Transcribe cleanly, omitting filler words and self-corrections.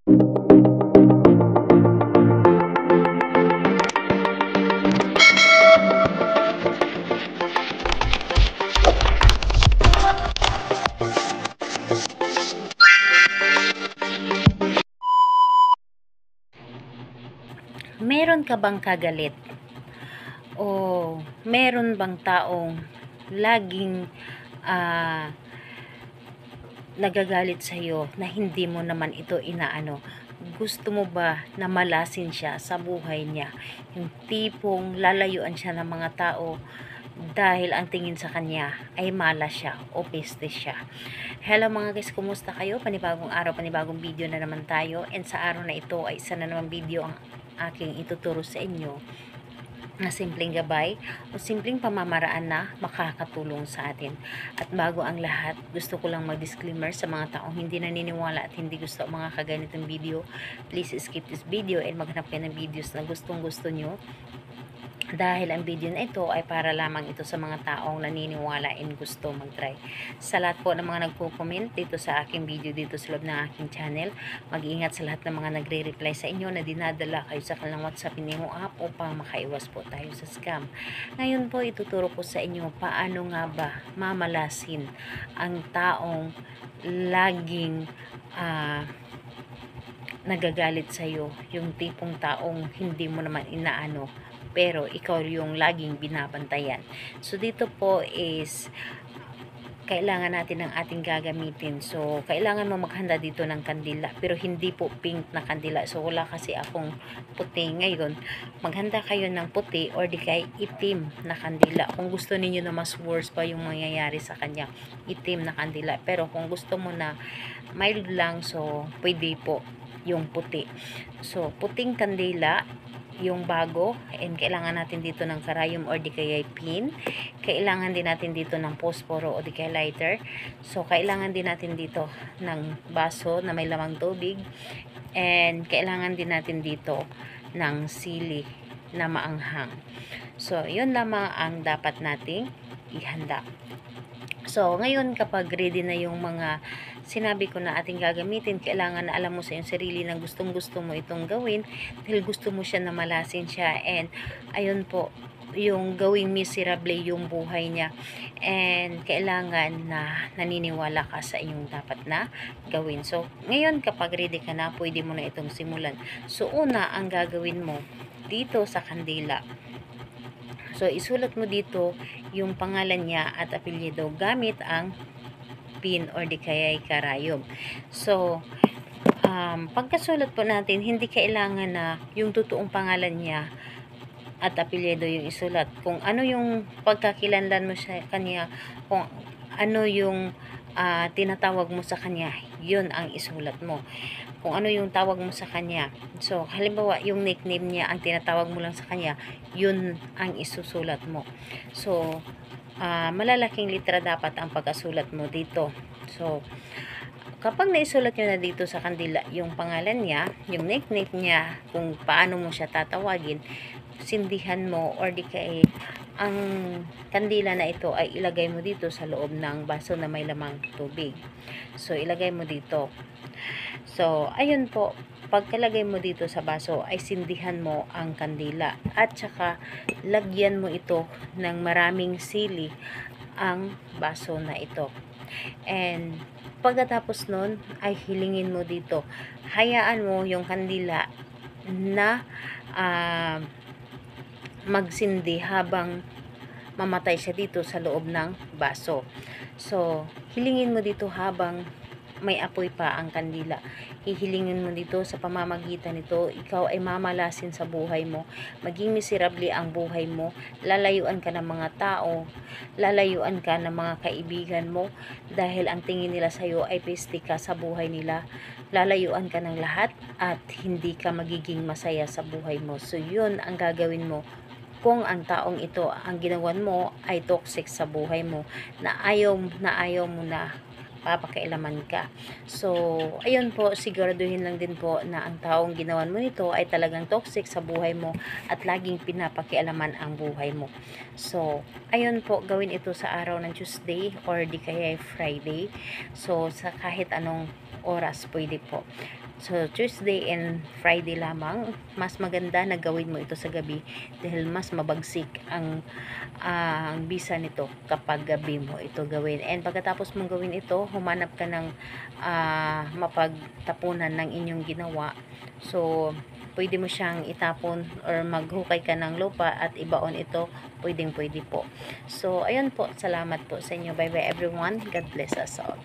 Meron ka bang kagalit? O meron bang taong laging ah, nagagalit sa'yo na hindi mo naman ito inaano? Gusto mo ba na malasin siya sa buhay niya? Yung tipong lalayuan siya ng mga tao dahil ang tingin sa kanya ay malas siya o peste siya. Hello mga guys, kumusta kayo? Panibagong araw, panibagong video na naman tayo. And sa araw na ito ay isa na naman video ang aking ituturo sa inyo na simpleng gabay o simpleng pamamaraan na makakatulong sa atin. At bago ang lahat, gusto ko lang mag-disclaimer sa mga taong hindi naniniwala at hindi gusto ang mga kaganitong video. Please skip this video and maghanap kayo ng videos na gustong gusto nyo, dahil ang video na ito ay para lamang ito sa mga taong naniniwala and gusto mag-try. Sa lahat po ng mga nagko-comment dito sa aking video dito sa loob ng aking channel, mag-iingat sa lahat ng mga nagre-reply sa inyo na dinadala kayo sa kanilang WhatsApp Nemo app upang makaiwas po tayo sa scam. Ngayon po ituturo ko sa inyo paano nga ba mamalasin ang taong laging nagagalit sa'yo, yung tipong taong hindi mo naman inaano pero ikaw yung laging binabantayan. So dito po is kailangan natin ng ating gagamitin. So kailangan mo maghanda dito ng kandila, pero hindi po pink na kandila. So wala kasi akong puti ngayon. Maghanda kayo ng puti or di kay itim na kandila. Kung gusto niyo na mas worse pa yung mangyayari sa kanya, itim na kandila. Pero kung gusto mo na mild lang, so pwede po yung puti. So puting kandila yung bago, and kailangan natin dito ng karayom or di kaya pin. Kailangan din natin dito ng posporo o di kaya lighter. So kailangan din natin dito ng baso na may lamang tubig, and kailangan din natin dito ng sili na maanghang. So yun lamang ang dapat nating ihanda. So, ngayon kapag ready na yung mga sinabi ko na ating gagamitin, kailangan na alam mo sa iyong sarili na gustong-gusto mo itong gawin dahil gusto mo siya na malasin siya, and ayun po, yung gawing miserable yung buhay niya, and kailangan na naniniwala ka sa inyong dapat na gawin. So, ngayon kapag ready ka na, pwede mo na itong simulan. So, una ang gagawin mo dito sa kandila. So, isulat mo dito yung pangalan niya at apelyido gamit ang pin or di kaya karayom. So, pagkasulat po natin, hindi kailangan na yung totoong pangalan niya at apelyido yung isulat. Kung ano yung pagkakilanlan mo sa kanya, kung ano yung tinatawag mo sa kanya, yun ang isulat mo. Kung ano yung tawag mo sa kanya. So, halimbawa, yung nickname niya, ang tinatawag mo lang sa kanya, yun ang isusulat mo. So, malalaking litra dapat ang pagkasulat mo dito. So, kapag naisulat nyo na dito sa kandila yung pangalan niya, yung nickname niya, kung paano mo siya tatawagin, sindihan mo or di kaya ang kandila na ito ay ilagay mo dito sa loob ng baso na may lamang tubig. So, ilagay mo dito. So, ayun po, pagkalagay mo dito sa baso ay sindihan mo ang kandila at saka lagyan mo ito ng maraming sili ang baso na ito. And pagkatapos nun ay hilingin mo dito. Hayaan mo yung kandila na magsindi habang mamatay siya dito sa loob ng baso. So, hilingin mo dito habang may apoy pa ang kandila. Hihilingin mo dito sa pamamagitan nito, ikaw ay mamalasin sa buhay mo. Maging miserable ang buhay mo. Lalayuan ka ng mga tao. Lalayuan ka ng mga kaibigan mo dahil ang tingin nila sa iyo ay peste ka sa buhay nila. Lalayuan ka ng lahat at hindi ka magiging masaya sa buhay mo. So, yun ang gagawin mo kung ang taong ito, ang ginawan mo ay toxic sa buhay mo, na ayaw mo na papakialaman ka. So, ayun po, siguraduhin lang din po na ang taong ginawan mo nito ay talagang toxic sa buhay mo at laging pinapakialaman ang buhay mo. So, ayun po, gawin ito sa araw ng Tuesday or di kaya Friday. So, sa kahit anong oras pwede po. So, Tuesday and Friday lamang, mas maganda na gawin mo ito sa gabi dahil mas mabagsik ang bisa nito kapag gabi mo ito gawin. And pagkatapos mong gawin ito, humanap ka ng mapagtapunan ng inyong ginawa. So, pwede mo siyang itapon or maghukay ka ng lupa at ibaon ito, pwedeng pwede po. So, ayun po, salamat po sa inyo. Bye bye everyone. God bless us all.